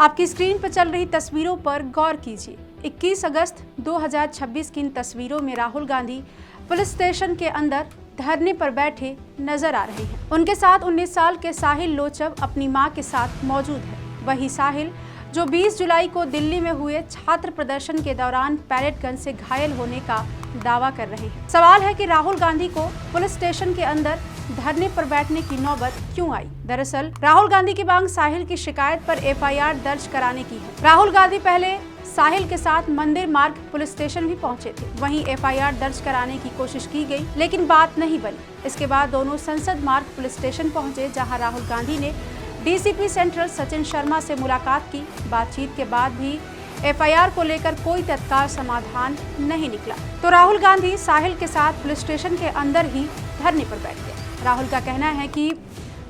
आपकी स्क्रीन पर चल रही तस्वीरों पर गौर कीजिए। 21 अगस्त 2026 की इन तस्वीरों में राहुल गांधी पुलिस स्टेशन के अंदर धरने पर बैठे नजर आ रहे हैं। उनके साथ 19 साल के साहिल लोचव अपनी मां के साथ मौजूद है। वही साहिल जो 20 जुलाई को दिल्ली में हुए छात्र प्रदर्शन के दौरान पैलेट गन से घायल होने का दावा कर रहे हैं। सवाल है कि राहुल गांधी को पुलिस स्टेशन के अंदर धरने पर बैठने की नौबत क्यों आई? दरअसल राहुल गांधी की मांग साहिल की शिकायत पर एफआईआर दर्ज कराने की है। राहुल गांधी पहले साहिल के साथ मंदिर मार्ग पुलिस स्टेशन भी पहुंचे थे। वहीं एफआईआर दर्ज कराने की कोशिश की गई, लेकिन बात नहीं बनी। इसके बाद दोनों संसद मार्ग पुलिस स्टेशन पहुंचे, जहां राहुल गांधी ने डीसीपी सेंट्रल सचिन शर्मा से मुलाकात की। बातचीत के बाद भी एफआईआर को लेकर कोई तत्काल समाधान नहीं निकला, तो राहुल गांधी साहिल के साथ पुलिस स्टेशन के अंदर ही धरने पर बैठ गए। राहुल का कहना है कि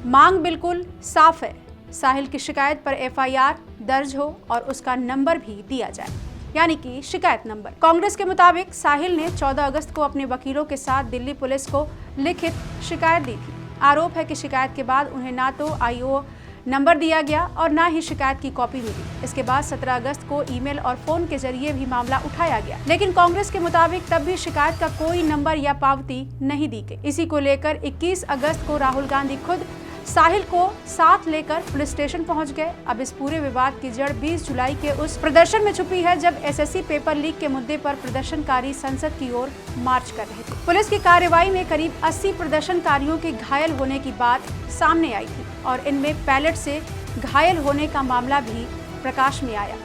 मांग बिल्कुल साफ है, साहिल की शिकायत पर एफआईआर दर्ज हो और उसका नंबर भी दिया जाए, यानी कि शिकायत नंबर। कांग्रेस के मुताबिक साहिल ने 14 अगस्त को अपने वकीलों के साथ दिल्ली पुलिस को लिखित शिकायत दी थी। आरोप है कि शिकायत के बाद उन्हें ना तो आईओ नंबर दिया गया और ना ही शिकायत की कॉपी मिली। इसके बाद 17 अगस्त को ईमेल और फोन के जरिए भी मामला उठाया गया, लेकिन कांग्रेस के मुताबिक तब भी शिकायत का कोई नंबर या पावती नहीं दी गई। इसी को लेकर 21 अगस्त को राहुल गांधी खुद साहिल को साथ लेकर पुलिस स्टेशन पहुंच गए। अब इस पूरे विवाद की जड़ 20 जुलाई के उस प्रदर्शन में छुपी है, जब एसएससी पेपर लीक के मुद्दे पर प्रदर्शनकारी संसद की ओर मार्च कर रहे थे। पुलिस की कार्रवाई में करीब 80 प्रदर्शनकारियों के घायल होने की बात सामने आई थी और इनमें पैलेट से घायल होने का मामला भी प्रकाश में आया।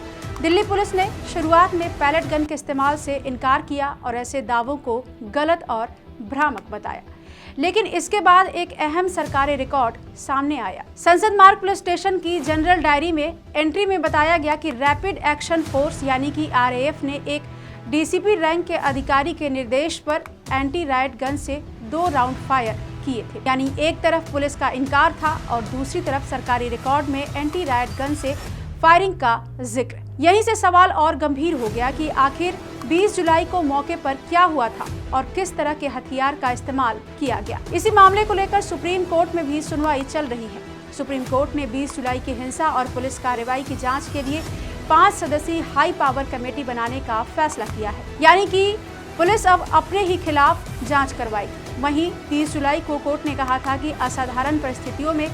दिल्ली पुलिस ने शुरुआत में पैलेट गन के इस्तेमाल से इनकार किया और ऐसे दावों को गलत और भ्रामक बताया, लेकिन इसके बाद एक अहम सरकारी रिकॉर्ड सामने आया। संसद मार्ग पुलिस स्टेशन की जनरल डायरी में एंट्री में बताया गया कि रैपिड एक्शन फोर्स यानी कि आरएएफ ने एक डीसीपी रैंक के अधिकारी के निर्देश पर एंटी राइट गन से 2 राउंड फायर किए थे। यानी एक तरफ पुलिस का इनकार था और दूसरी तरफ सरकारी रिकॉर्ड में एंटी राइट गन से फायरिंग का जिक्र। यहीं से सवाल और गंभीर हो गया कि आखिर 20 जुलाई को मौके पर क्या हुआ था और किस तरह के हथियार का इस्तेमाल किया गया। इसी मामले को लेकर सुप्रीम कोर्ट में भी सुनवाई चल रही है। सुप्रीम कोर्ट ने 20 जुलाई की हिंसा और पुलिस कार्रवाई की जांच के लिए 5 सदस्यीय हाई पावर कमेटी बनाने का फैसला किया है, यानी कि पुलिस अब अपने ही खिलाफ जांच करवाएगी। वहीं 30 जुलाई को कोर्ट ने कहा था कि असाधारण परिस्थितियों में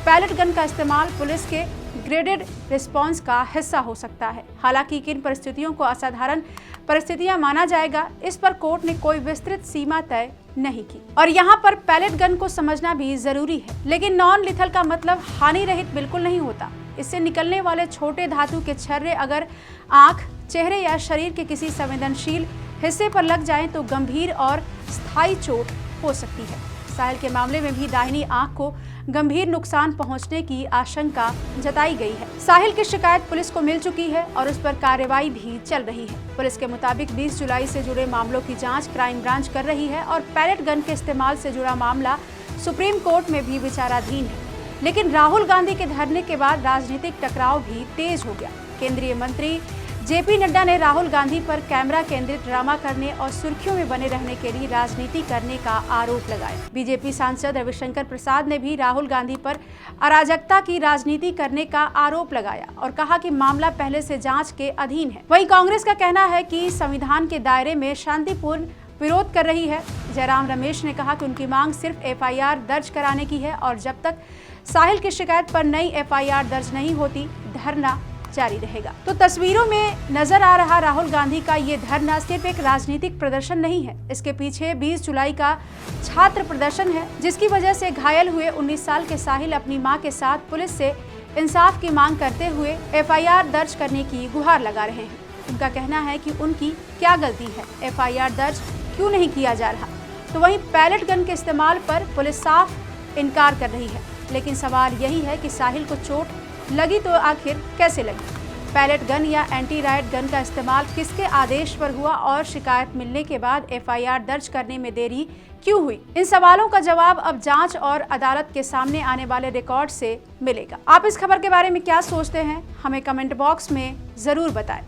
पैलेट गन का इस्तेमाल पुलिस के ग्रेडेड रिस्पांस का हिस्सा हो सकता है। हालांकि किन परिस्थितियों को असाधारण परिस्थितियां माना जाएगा, इस पर कोर्ट ने कोई विस्तृत सीमा तय नहीं की और यहाँ पर पैलेट गन को समझना भी जरूरी है। लेकिन नॉन लिथल का मतलब हानि रहित बिल्कुल नहीं होता। इससे निकलने वाले छोटे धातु के छर्रे अगर आंख, चेहरे या शरीर के किसी संवेदनशील हिस्से पर लग जाएं तो गंभीर और स्थायी चोट हो सकती है। साहिल के मामले में भी दाहिनी आंख को गंभीर नुकसान पहुंचने की आशंका जताई गई है। साहिल की शिकायत पुलिस को मिल चुकी है और उस पर कार्रवाई भी चल रही है। पुलिस के मुताबिक 20 जुलाई से जुड़े मामलों की जांच क्राइम ब्रांच कर रही है और पैलेट गन के इस्तेमाल से जुड़ा मामला सुप्रीम कोर्ट में भी विचाराधीन है। लेकिन राहुल गांधी के धरने के बाद राजनीतिक टकराव भी तेज हो गया। केंद्रीय मंत्री जेपी नड्डा ने राहुल गांधी पर कैमरा केंद्रित ड्रामा करने और सुर्खियों में बने रहने के लिए राजनीति करने का आरोप लगाया। बीजेपी सांसद रविशंकर प्रसाद ने भी राहुल गांधी पर अराजकता की राजनीति करने का आरोप लगाया और कहा कि मामला पहले से जांच के अधीन है। वहीं कांग्रेस का कहना है कि संविधान के दायरे में शांतिपूर्ण विरोध कर रही है। जयराम रमेश ने कहा कि उनकी मांग सिर्फ एफआईआर दर्ज कराने की है और जब तक साहिल की शिकायत पर नई एफआईआर दर्ज नहीं होती, धरना जारी रहेगा। तो तस्वीरों में नजर आ रहा राहुल गांधी का ये धरना सिर्फ एक राजनीतिक प्रदर्शन नहीं है। इसके पीछे 20 जुलाई का छात्र प्रदर्शन है, जिसकी वजह से घायल हुए 19 साल के साहिल अपनी मां के साथ पुलिस से इंसाफ की मांग करते हुए एफआईआर दर्ज करने की गुहार लगा रहे हैं। उनका कहना है कि उनकी क्या गलती है, एफआईआर दर्ज क्यों नहीं किया जा रहा। तो वहीं पैलेट गन के इस्तेमाल पर पुलिस साफ इनकार कर रही है, लेकिन सवाल यही है कि साहिल को चोट लगी तो आखिर कैसे लगी? पैलेट गन या एंटी राइट गन का इस्तेमाल किसके आदेश पर हुआ और शिकायत मिलने के बाद एफआईआर दर्ज करने में देरी क्यों हुई? इन सवालों का जवाब अब जांच और अदालत के सामने आने वाले रिकॉर्ड से मिलेगा। आप इस खबर के बारे में क्या सोचते हैं? हमें कमेंट बॉक्स में जरूर बताएं।